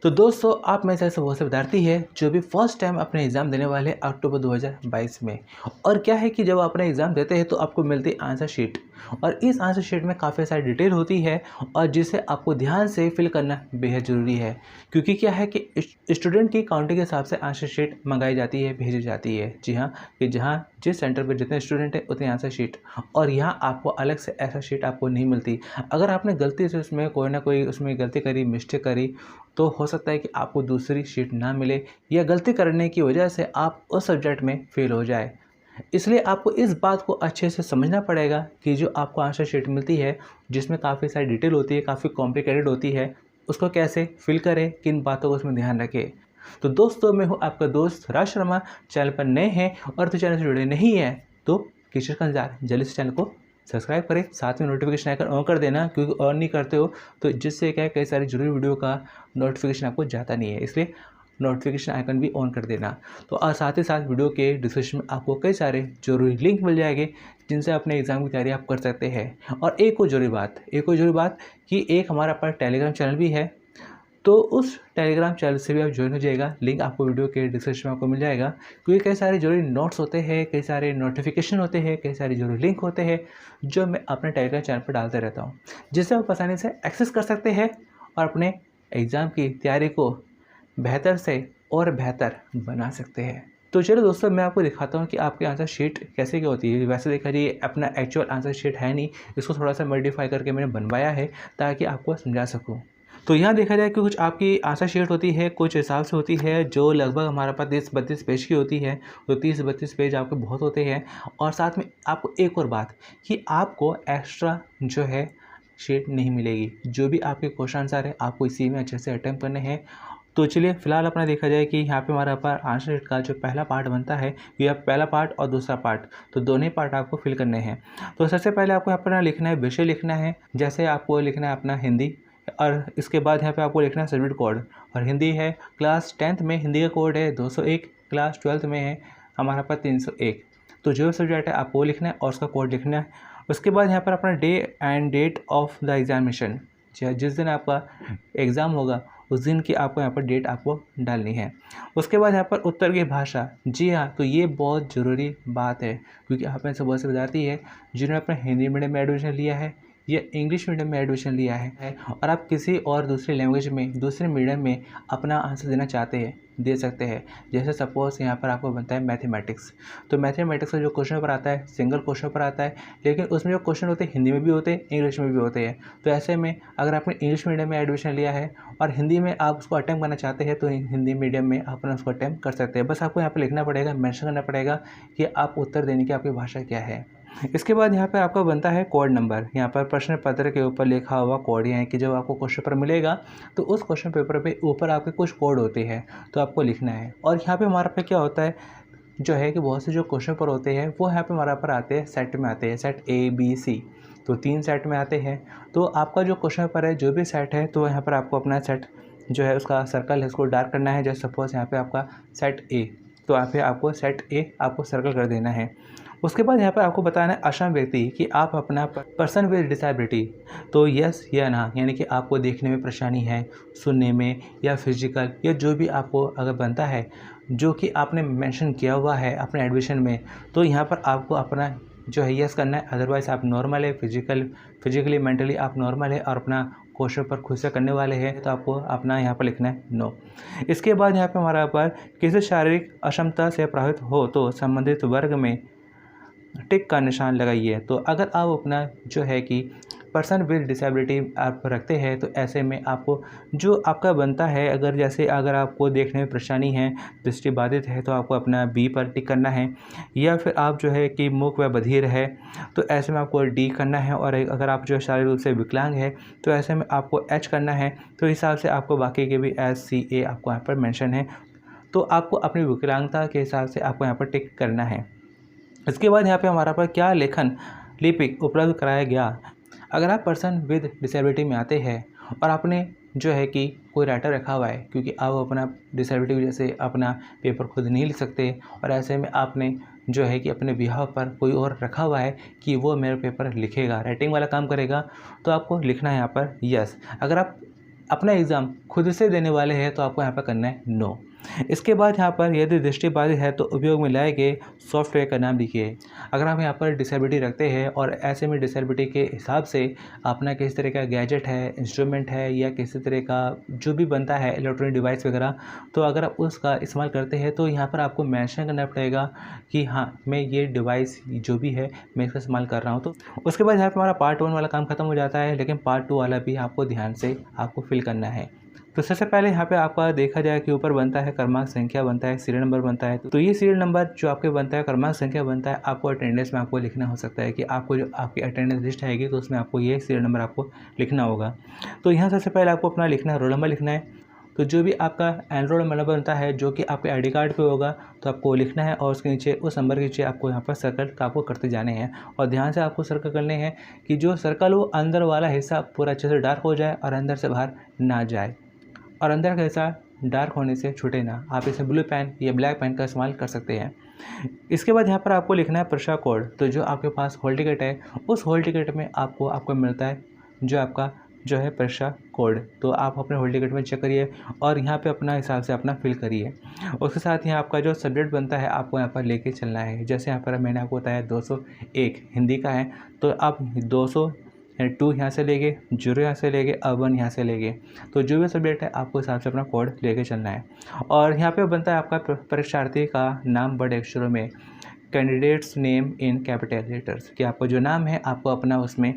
तो दोस्तों, आप में से ऐसे बहुत से विद्यार्थी हैं जो भी फर्स्ट टाइम अपने एग्ज़ाम देने वाले हैं अक्टूबर 2022 में। और क्या है कि जब आप अपना एग्ज़ाम देते हैं तो आपको मिलती है आंसर शीट, और इस आंसर शीट में काफ़ी सारी डिटेल होती है और जिसे आपको ध्यान से फिल करना बेहद ज़रूरी है। क्योंकि क्या है कि स्टूडेंट की काउंटिंग के हिसाब से आंसर शीट मंगाई जाती है, भेजी जाती है। जी हाँ, कि जहाँ जिस सेंटर पर जितने स्टूडेंट हैं उतनी आंसर शीट, और यहाँ आपको अलग से ऐसा शीट आपको नहीं मिलती। अगर आपने गलती से उसमें कोई ना कोई उसमें गलती करी, मिस्टेक करी, तो हो सकता है कि आपको दूसरी शीट ना मिले, या गलती करने की वजह से आप उस सब्जेक्ट में फेल हो जाए। इसलिए आपको इस बात को अच्छे से समझना पड़ेगा कि जो आपको आंसर शीट मिलती है, जिसमें काफ़ी सारी डिटेल होती है, काफ़ी कॉम्प्लिकेटेड होती है, उसको कैसे फिल करें, किन बातों को उसमें ध्यान रखें। तो दोस्तों, मैं हूँ आपका दोस्त राज शर्मा। चैनल पर नए हैं और तो चैनल से जुड़े नहीं हैं तो किसी का इंतजार, जल्दी से चैनल को सब्सक्राइब करें, साथ में नोटिफिकेशन आइकन ऑन कर देना, क्योंकि ऑन नहीं करते हो तो जिससे क्या है, कई सारी जरूरी वीडियो का नोटिफिकेशन आपको जाता नहीं है, इसलिए नोटिफिकेशन आइकन भी ऑन कर देना। तो और साथ ही साथ वीडियो के डिस्क्रिप्शन में आपको कई सारे जरूरी लिंक मिल जाएंगे जिनसे अपने एग्ज़ाम की तैयारी आप कर सकते हैं। और एक और जरूरी बात कि एक हमारा पर टेलीग्राम चैनल भी है, तो उस टेलीग्राम चैनल से भी आप ज्वाइन हो जाएगा। लिंक आपको वीडियो के डिस्क्रिप्शन में आपको मिल जाएगा, क्योंकि कई सारे जरूरी नोट्स होते हैं, कई सारे नोटिफिकेशन होते हैं, कई सारे जरूरी लिंक होते हैं जो मैं अपने टेलीग्राम चैनल पर डालते रहता हूँ, जिससे आप आसानी से एक्सेस कर सकते हैं और अपने एग्ज़ाम की तैयारी को बेहतर से और बेहतर बना सकते हैं। तो चलो दोस्तों, मैं आपको दिखाता हूँ कि आपकी आंसर शीट कैसे क्या होती है। वैसे देखा जाए अपना एक्चुअल आंसर शीट है नहीं, इसको थोड़ा सा मॉडिफाई करके मैंने बनवाया है ताकि आपको समझा सकूँ। तो यहाँ देखा जाए कि कुछ आपकी आंसर शीट होती है, कुछ हिसाब से होती है, जो लगभग हमारे पास 30-32 पेज की होती है। तो 30-32 पेज आपके बहुत होते हैं। और साथ में आपको एक और बात कि आपको एक्स्ट्रा जो है शीट नहीं मिलेगी। जो भी आपके क्वेश्चन आंसर है आपको इसी में अच्छे से अटेम्प्ट करने हैं। तो चलिए फिलहाल अपना देखा जाए कि यहाँ पे हमारा पर आंसर शीट का जो पहला पार्ट बनता है, ये पहला पार्ट और दूसरा पार्ट, तो दोनों ही पार्ट आपको फिल करने हैं। तो सबसे पहले आपको यहाँ पर लिखना है, विषय लिखना है। जैसे आपको लिखना है अपना हिंदी, और इसके बाद यहाँ पे आपको लिखना है सब्जेक्ट कोड। और हिंदी है, क्लास 10th में हिंदी का कोड है 201, क्लास 12th में है हमारा पास 301। तो जो सब्जेक्ट है आपको वो लिखना है और उसका कोड लिखना है। उसके बाद यहाँ पर अपना day and date of the examination, जिस दिन आपका एग्ज़ाम होगा उस दिन की आपको यहाँ पर डेट आपको डालनी है। उसके बाद यहाँ पर उत्तर की भाषा, जी हाँ, तो ये बहुत ज़रूरी बात है, क्योंकि आप में से बहुत से विद्यार्थी है जिन्होंने अपना हिंदी मीडियम में एडमिशन लिया है या इंग्लिश मीडियम में एडमिशन लिया है, और आप किसी और दूसरे लैंग्वेज में, दूसरे मीडियम में अपना आंसर देना चाहते हैं, दे सकते हैं। जैसे सपोज यहाँ पर आपको बनता है मैथमेटिक्स, तो मैथमेटिक्स का जो क्वेश्चन पेपर आता है सिंगल क्वेश्चन पेपर आता है, लेकिन उसमें जो क्वेश्चन होते हैं हिंदी में भी होते हैं, इंग्लिश में भी होते हैं। तो ऐसे में अगर आपने इंग्लिश मीडियम में एडमिशन लिया है और हिंदी में आप उसको अटैम्प्ट करना चाहते हैं, तो हिंदी मीडियम में अपना उसको अटैम्प्ट कर सकते हैं। बस आपको यहाँ पर लिखना पड़ेगा, मेंशन करना पड़ेगा कि आप उत्तर देने की आपकी भाषा क्या है। इसके बाद यहाँ पे आपका बनता है कोड नंबर। यहाँ पर प्रश्न पत्र के ऊपर लिखा हुआ कोड, यानी कि जब आपको क्वेश्चन पेपर मिलेगा तो उस क्वेश्चन पेपर पे ऊपर आपके कुछ कोड होते हैं, तो आपको लिखना है। और यहाँ पे हमारा पे क्या होता है, जो है कि बहुत से जो क्वेश्चन पेपर होते हैं वो यहाँ पे हमारा पर आते हैं, सेट में आते हैं, सेट A B C, तो 3 सेट में आते हैं। तो आपका जो क्वेश्चन पेपर है, जो भी सेट है, तो यहाँ पर आपको अपना सेट जो है उसका सर्कल है उसको डार्क करना है। जैसे सपोज यहाँ पे आपका सेट A, तो यहाँ पे आपको सेट A आपको सर्कल कर देना है। उसके बाद यहाँ पर आपको बताना है असम व्यक्ति कि आप अपना पर्सन विद डिसेबिलिटी, तो यस या ना, यानी कि आपको देखने में परेशानी है, सुनने में या फिजिकल, या जो भी आपको अगर बनता है जो कि आपने मेंशन किया हुआ है अपने एडमिशन में, तो यहाँ पर आपको अपना जो है यस करना है। अदरवाइज़ आप नॉर्मल है, फिजिकली मेंटली आप नॉर्मल है और अपना क्वेश्चन पर खुद से करने वाले हैं, तो आपको अपना यहाँ पर लिखना है नो। इसके बाद यहाँ पर हमारा पर किसी शारीरिक अक्षमता से प्रभावित हो तो संबंधित वर्ग में टिक का निशान लगाइए। तो अगर आप अपना जो है कि पर्सन विद डिसेबिलिटी आप रखते हैं, तो ऐसे में आपको जो आपका बनता है, अगर जैसे अगर आपको देखने में परेशानी है, दृष्टि बाधित है, तो आपको अपना B पर टिक करना है। या फिर आप जो है कि मूक व बधिर है, तो ऐसे में आपको D करना है। और अगर आप जो शारीरिक रूप से विकलांग है, तो ऐसे में आपको H करना है। तो इस हिसाब से आपको बाकी के भी SCA आपको यहाँ पर मेंशन है, तो आपको अपनी विकलांगता के हिसाब से आपको यहाँ पर टिक करना है। इसके बाद यहाँ पे हमारा पर क्या लेखन लिपिक उपलब्ध कराया गया। अगर आप पर्सन विद डिसेबिलिटी में आते हैं और आपने जो है कि कोई राइटर रखा हुआ है, क्योंकि आप अपना डिसेबिलिटी की वजह से अपना पेपर खुद नहीं लिख सकते, और ऐसे में आपने जो है कि अपने बिहाव पर कोई और रखा हुआ है कि वो मेरा पेपर लिखेगा, राइटिंग वाला काम करेगा, तो आपको लिखना है यहाँ पर यस। अगर आप अपना एग्ज़ाम खुद से देने वाले हैं तो आपको यहाँ पर करना है नो। इसके बाद यहाँ पर यदि दृष्टिबाधित है तो उपयोग में लाए गए सॉफ्टवेयर का नाम लिखिए। अगर आप यहाँ पर डिसेबिलिटी रखते हैं और ऐसे में डिसेबिलिटी के हिसाब से अपना किसी तरह का गैजेट है, इंस्ट्रूमेंट है या किसी तरह का जो भी बनता है इलेक्ट्रॉनिक डिवाइस वगैरह, तो अगर आप उसका इस्तेमाल करते हैं तो यहाँ पर आपको मेंशन करना पड़ेगा कि हाँ मैं ये डिवाइस जो भी है मैं इसका इस्तेमाल कर रहा हूँ। तो उसके बाद यहाँ पर हमारा पार्ट 1 वाला काम खत्म हो जाता है, लेकिन पार्ट 2 वाला भी आपको ध्यान से आपको फिल करना है। तो सबसे पहले यहाँ पे आपका देखा जाए कि ऊपर बनता है क्रमांक संख्या बनता है, सीरियल नंबर बनता है। तो ये सीरियल नंबर जो आपके बनता है, क्रमांक संख्या बनता है, आपको अटेंडेंस में आपको लिखना हो सकता है कि आपको जो आपकी अटेंडेंस लिस्ट आएगी तो उसमें आपको ये सीरियल नंबर आपको लिखना होगा। तो यहाँ सबसे पहले आपको अपना लिखना है, रोल नंबर लिखना है। तो जो भी आपका एनरोल नंबर बनता है जो कि आपके आईडी कार्ड पे होगा तो आपको लिखना है और उसके नीचे उस नंबर के नीचे आपको यहाँ पर सर्कल आपको करते जाने हैं। और ध्यान से आपको सर्कल करने हैं कि जो सर्कल वो अंदर वाला हिस्सा पूरा अच्छे से डार्क हो जाए और अंदर से बाहर ना जाए, और अंदर का हिस्सा डार्क होने से छूटे ना। आप इसे ब्लू पेन या ब्लैक पेन का इस्तेमाल कर सकते हैं। इसके बाद यहाँ पर आपको लिखना है परीक्षा कोड। तो जो आपके पास हॉल टिकट है उस हॉल टिकट में आपको मिलता है जो आपका जो है परीक्षा कोड। तो आप अपने हॉल टिकट में चेक करिए और यहाँ पे अपना हिसाब से अपना फिल करिए। उसके साथ यहाँ आपका जो सब्जेक्ट बनता है आपको यहाँ पर लेके चलना है। जैसे यहाँ पर मैंने आपको बताया 201 हिंदी का है तो आप 202 यहाँ से लेके, 0 यहाँ से लेके, 1 यहाँ से लेके, तो जो भी सब्जेक्ट है आपको हिसाब से अपना कोड लेके चलना है। और यहाँ पे बनता है आपका परीक्षार्थी का नाम बड़े अक्षरों में, candidates name in capital letters, कि आपका जो नाम है आपको अपना उसमें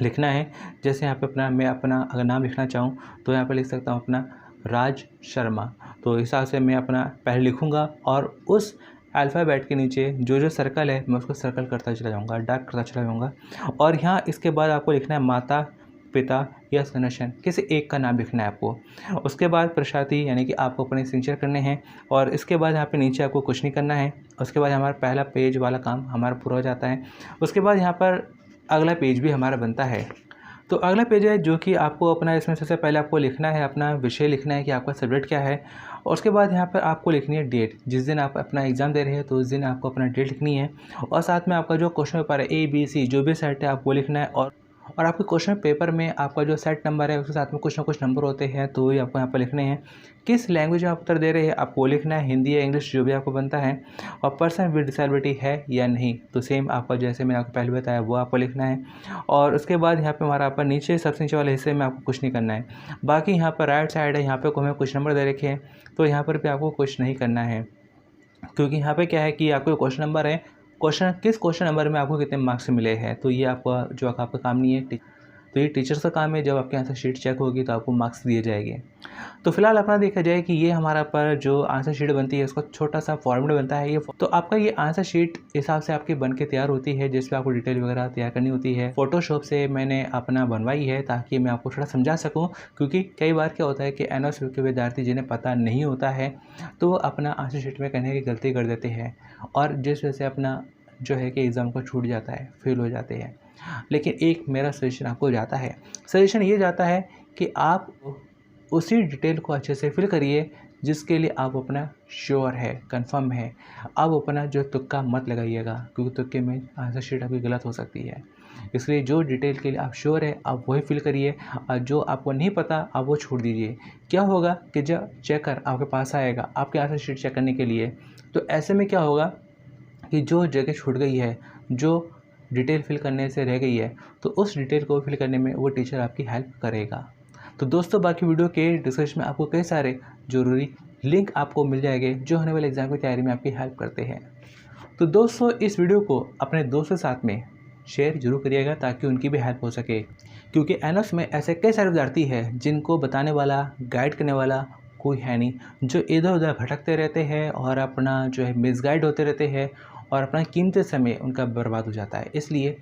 लिखना है। जैसे यहाँ पे मैं अपना अगर नाम लिखना चाहूँ तो यहाँ पे लिख सकता हूँ अपना राज शर्मा। तो इस हिसाब से मैं अपना पहले लिखूँगा और उस अल्फ़ाबेट के नीचे जो सर्कल है मैं उसको सर्कल करता चला जाऊँगा, डार्क करता चला जाऊँगा। और यहाँ इसके बाद आपको लिखना है माता पिता या सनेशन, किसी एक का नाम लिखना है आपको। उसके बाद परीक्षार्थी यानी कि आपको अपने सिग्नेचर करने हैं और इसके बाद यहाँ पे नीचे आपको कुछ नहीं करना है। उसके बाद हमारा पहला पेज वाला काम हमारा पूरा हो जाता है। उसके बाद यहाँ पर अगला पेज भी हमारा बनता है। तो अगला पेज है जो कि आपको अपना इसमें सबसे पहले आपको लिखना है अपना विषय लिखना है कि आपका सब्जेक्ट क्या है। और उसके बाद यहाँ पर आपको लिखनी है डेट, जिस दिन आप अपना एग्ज़ाम दे रहे हैं तो उस दिन आपको अपना डेट लिखनी है। और साथ में आपका जो क्वेश्चन पेपर है ABC जो भी सेट है आपको लिखना है। और आपके क्वेश्चन पेपर में आपका जो सेट नंबर है उसके साथ में कुछ ना कुछ नंबर होते हैं तो ये आपको यहाँ पर लिखने हैं। किस लैंग्वेज में आप उत्तर दे रहे हैं आपको लिखना है, हिंदी या इंग्लिश जो भी आपको बनता है। और पर्सन विद डिसेबिलिटी है या नहीं तो सेम आपका जैसे मैंने आपको पहले बताया वो आपको लिखना है। और उसके बाद यहाँ पे हमारा आपका नीचे सबसे नीचे वाले हिस्से में आपको कुछ नहीं करना है। बाकी यहाँ पर राइट साइड है, यहाँ पे हमें कुछ नंबर दे रखे हैं तो यहाँ पर भी आपको कुछ नहीं करना है, क्योंकि यहाँ पे क्या है कि आपको क्वेश्चन नंबर है, किस क्वेश्चन नंबर में आपको कितने मार्क्स मिले हैं, तो ये आपका जो आपका काम नहीं है। तो ये टीचर्स का काम है, जब आपके आंसर शीट चेक होगी तो आपको मार्क्स दिए जाएंगे। तो फिलहाल अपना देखा जाए कि ये हमारा पर जो आंसर शीट बनती है उसका छोटा सा फॉर्मेट बनता है। ये तो आपका ये आंसर शीट हिसाब से आपकी बन के तैयार होती है, जिसपे आपको डिटेल वगैरह तैयार करनी होती है। फोटोशॉप से मैंने अपना बनवाई है ताकि मैं आपको थोड़ा समझा सकूँ, क्योंकि कई बार क्या होता है कि एनओएस के विद्यार्थी जिन्हें पता नहीं होता है तो वो अपना आंसर शीट में कहने की गलती कर देते हैं और जिस वजह से अपना जो है कि एग्ज़ाम को छूट जाता है, फेल हो जाते हैं। लेकिन एक मेरा सजेशन आपको जाता है, सजेशन ये जाता है कि आप उसी डिटेल को अच्छे से फिल करिए जिसके लिए आप अपना श्योर है, कंफर्म है। आप अपना जो तुक्का मत लगाइएगा, क्योंकि तुक्के में आंसर शीट आपकी गलत हो सकती है। इसलिए जो डिटेल के लिए आप श्योर है आप वही फिल करिए और जो आपको नहीं पता आप वो छोड़ दीजिए। क्या होगा कि जब चेकर आपके पास आएगा आपके आंसर शीट चेक करने के लिए, तो ऐसे में क्या होगा कि जो जगह छूट गई है, जो डिटेल फिल करने से रह गई है, तो उस डिटेल को फिल करने में वो टीचर आपकी हेल्प करेगा। तो दोस्तों बाकी वीडियो के डिस्क्रिप्शन में आपको कई सारे ज़रूरी लिंक आपको मिल जाएंगे जो होने वाले एग्ज़ाम की तैयारी में आपकी हेल्प करते हैं। तो दोस्तों इस वीडियो को अपने दोस्तों के साथ में शेयर जरूर करिएगा ताकि उनकी भी हेल्प हो सके, क्योंकि एनओएस में ऐसे कई सारे विद्यार्थी हैं जिनको बताने वाला, गाइड करने वाला कोई है नहीं, जो इधर उधर भटकते रहते हैं और अपना जो है मिसगाइड होते रहते हैं और अपना कीमती समय उनका बर्बाद हो जाता है। इसलिए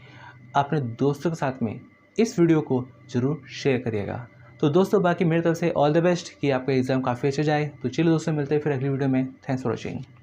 अपने दोस्तों के साथ में इस वीडियो को ज़रूर शेयर करिएगा। तो दोस्तों बाकी मेरी तरफ से ऑल द बेस्ट कि आपका एग्ज़ाम काफ़ी अच्छा जाए। तो चलिए दोस्तों मिलते हैं फिर अगली वीडियो में। Thanks for watching.